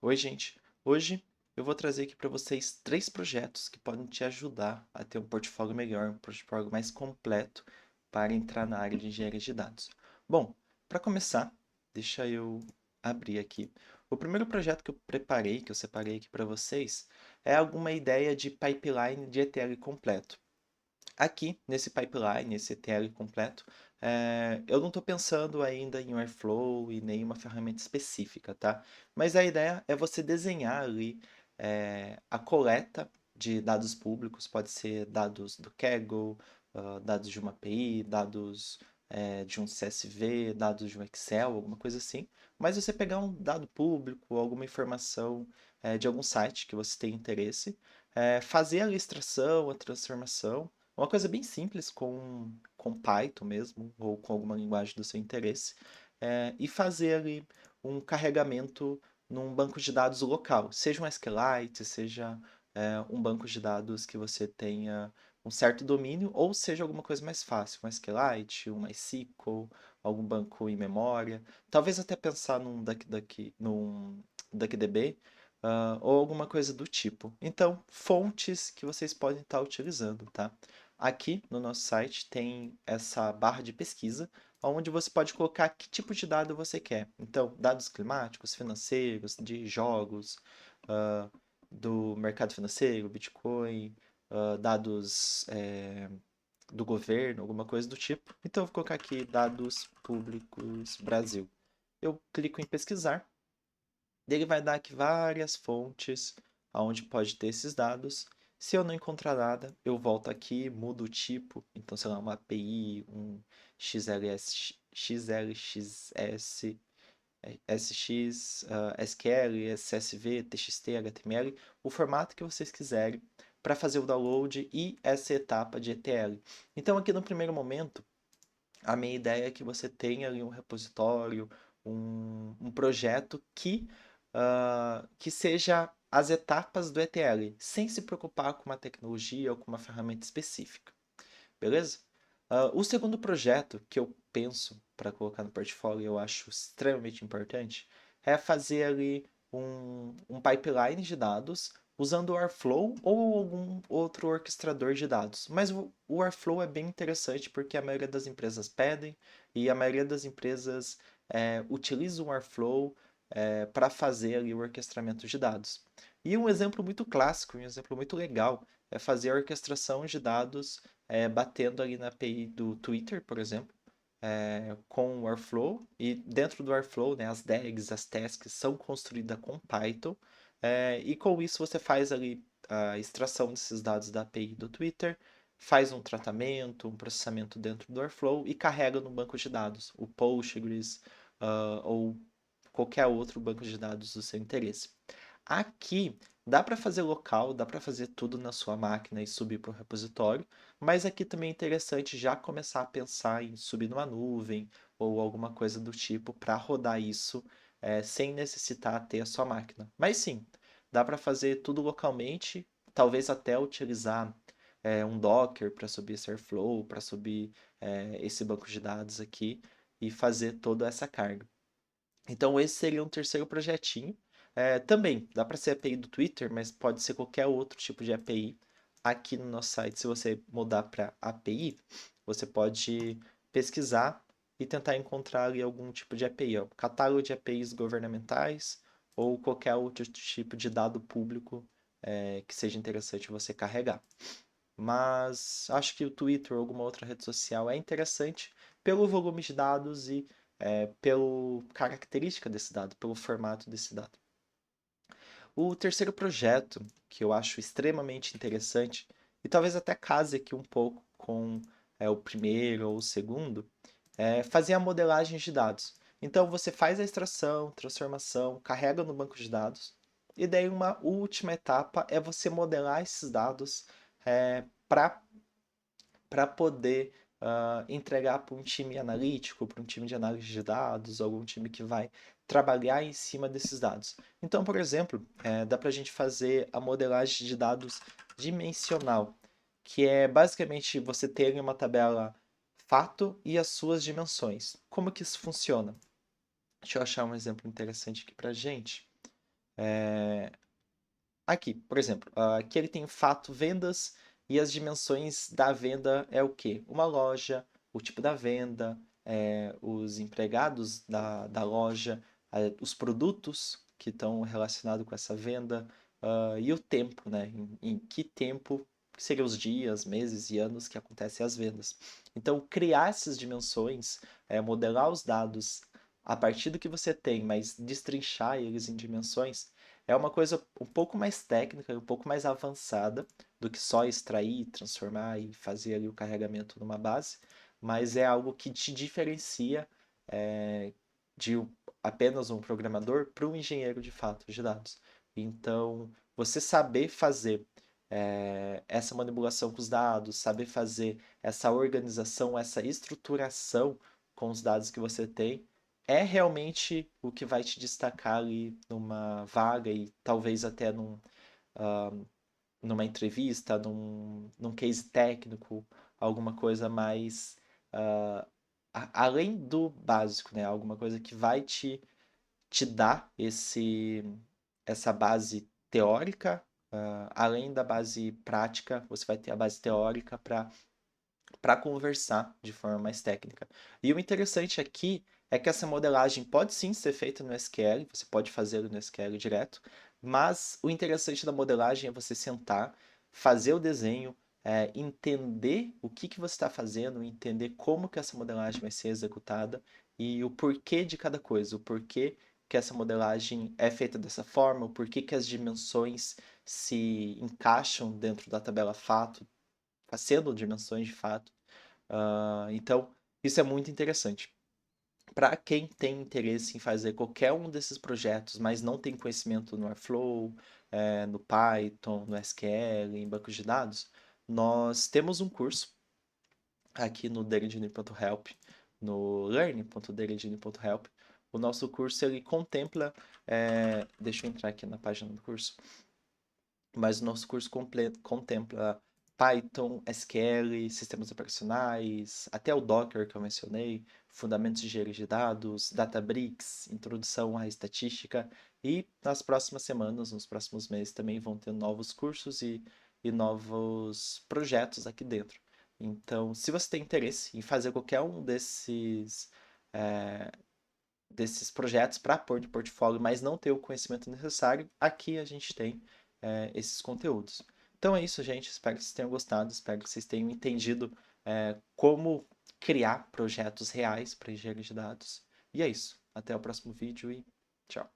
Oi, gente. Hoje eu vou trazer aqui para vocês três projetos que podem te ajudar a ter um portfólio melhor, um portfólio mais completo para entrar na área de engenharia de dados. Bom, para começar, deixa eu abrir aqui. O primeiro projeto que eu preparei, que eu separei aqui para vocês, é alguma ideia de pipeline de ETL completo. Aqui, nesse pipeline, esse ETL completo, eu não estou pensando ainda em Airflow e nenhuma ferramenta específica, tá? Mas a ideia é você desenhar ali a coleta de dados públicos, pode ser dados do Kaggle, dados de uma API, dados de um CSV, dados de um Excel, alguma coisa assim. Mas você pegar um dado público, alguma informação de algum site que você tem interesse, fazer a extração, a transformação, uma coisa bem simples com Python mesmo, ou com alguma linguagem do seu interesse, e fazer ali um carregamento num banco de dados local, seja um SQLite, seja um banco de dados que você tenha um certo domínio, ou seja alguma coisa mais fácil, um SQLite, um MySQL, algum banco em memória, talvez até pensar num DuckDB, ou alguma coisa do tipo. Então, fontes que vocês podem estar utilizando, tá? Aqui no nosso site tem essa barra de pesquisa, onde você pode colocar que tipo de dado você quer. Então, dados climáticos, financeiros, de jogos, ah, do mercado financeiro, Bitcoin, dados do governo, alguma coisa do tipo. Então, eu vou colocar aqui dados públicos Brasil. Eu clico em pesquisar, ele vai dar aqui várias fontes aonde pode ter esses dados. Se eu não encontrar nada, eu volto aqui, mudo o tipo. Então, sei lá, uma API, um XLS, XLXS, SX, SQL, CSV, TXT, HTML, o formato que vocês quiserem para fazer o download e essa etapa de ETL. Então, aqui no primeiro momento, a minha ideia é que você tenha ali um repositório, um projeto que seja as etapas do ETL, sem se preocupar com uma tecnologia ou com uma ferramenta específica, beleza? O segundo projeto que eu penso para colocar no portfólio e eu acho extremamente importante é fazer ali um pipeline de dados usando o Airflow ou algum outro orquestrador de dados. Mas o Airflow é bem interessante porque a maioria das empresas pedem e a maioria das empresas utiliza o Airflow para fazer ali o orquestramento de dados. E um exemplo muito clássico, um exemplo muito legal, é fazer a orquestração de dados batendo ali na API do Twitter, por exemplo, com o Airflow. E dentro do Airflow, né, as DAGs, as tasks são construídas com Python. E com isso você faz ali a extração desses dados da API do Twitter, faz um tratamento, um processamento dentro do Airflow e carrega no banco de dados, o Postgres, ou qualquer outro banco de dados do seu interesse. Aqui dá para fazer local, dá para fazer tudo na sua máquina e subir para o repositório, mas aqui também é interessante já começar a pensar em subir numa nuvem ou alguma coisa do tipo para rodar isso sem necessitar ter a sua máquina. Mas sim, dá para fazer tudo localmente, talvez até utilizar um Docker para subir esse Airflow, para subir esse banco de dados aqui e fazer toda essa carga. Então, esse seria um terceiro projetinho. Também dá para ser API do Twitter, mas pode ser qualquer outro tipo de API. Aqui no nosso site, se você mudar para API, você pode pesquisar e tentar encontrar ali algum tipo de API, ó, catálogo de APIs governamentais ou qualquer outro tipo de dado público que seja interessante você carregar. Mas acho que o Twitter ou alguma outra rede social é interessante pelo volume de dados e pela característica desse dado, pelo formato desse dado. O terceiro projeto, que eu acho extremamente interessante, e talvez até case aqui um pouco com o primeiro ou o segundo, é fazer a modelagem de dados. Então você faz a extração, transformação, carrega no banco de dados, e daí uma última etapa é você modelar esses dados para poder entregar para um time analítico, para um time de análise de dados, algum time que vai trabalhar em cima desses dados. Então, por exemplo, dá para a gente fazer a modelagem de dados dimensional, que é basicamente você ter uma tabela fato e as suas dimensões. Como que isso funciona? Deixa eu achar um exemplo interessante aqui para a gente. Aqui, por exemplo, aqui ele tem fato, vendas e as dimensões da venda é o quê? Uma loja, o tipo da venda, os empregados da loja, os produtos que estão relacionados com essa venda, e o tempo, né? Em que tempo, que seriam os dias, meses e anos que acontecem as vendas. Então, criar essas dimensões, modelar os dados a partir do que você tem, mas destrinchar eles em dimensões é uma coisa um pouco mais técnica, um pouco mais avançada do que só extrair, transformar e fazer ali o carregamento numa base, mas é algo que te diferencia de apenas um programador para um engenheiro de fato de dados. Então, você saber fazer essa manipulação com os dados, saber fazer essa organização, essa estruturação com os dados que você tem, é realmente o que vai te destacar ali numa vaga e talvez até ah, numa entrevista, num case técnico, alguma coisa mais além do básico, né? Alguma coisa que vai te dar essa base teórica, além da base prática, você vai ter a base teórica para conversar de forma mais técnica. E o interessante aqui é que essa modelagem pode sim ser feita no SQL, você pode fazê-lo no SQL direto, mas o interessante da modelagem é você sentar, fazer o desenho, entender o que você está fazendo, entender como que essa modelagem vai ser executada e o porquê de cada coisa, o porquê que essa modelagem é feita dessa forma, o porquê que as dimensões se encaixam dentro da tabela fato, sendo dimensões de fato. Então, isso é muito interessante. Para quem tem interesse em fazer qualquer um desses projetos, mas não tem conhecimento no Airflow, no Python, no SQL, em bancos de dados, nós temos um curso aqui no derendini.help, no learning.derendini.help. O nosso curso ele contempla, deixa eu entrar aqui na página do curso, mas o nosso curso contempla Python, SQL, sistemas operacionais, até o Docker que eu mencionei, fundamentos de engenharia de dados, Databricks, introdução à estatística e nas próximas semanas, nos próximos meses também vão ter novos cursos e novos projetos aqui dentro. Então, se você tem interesse em fazer qualquer um desses projetos para pôr de portfólio, mas não ter o conhecimento necessário, aqui a gente tem esses conteúdos. Então é isso, gente. Espero que vocês tenham gostado, espero que vocês tenham entendido como criar projetos reais para engenharia de dados. E é isso. Até o próximo vídeo e tchau.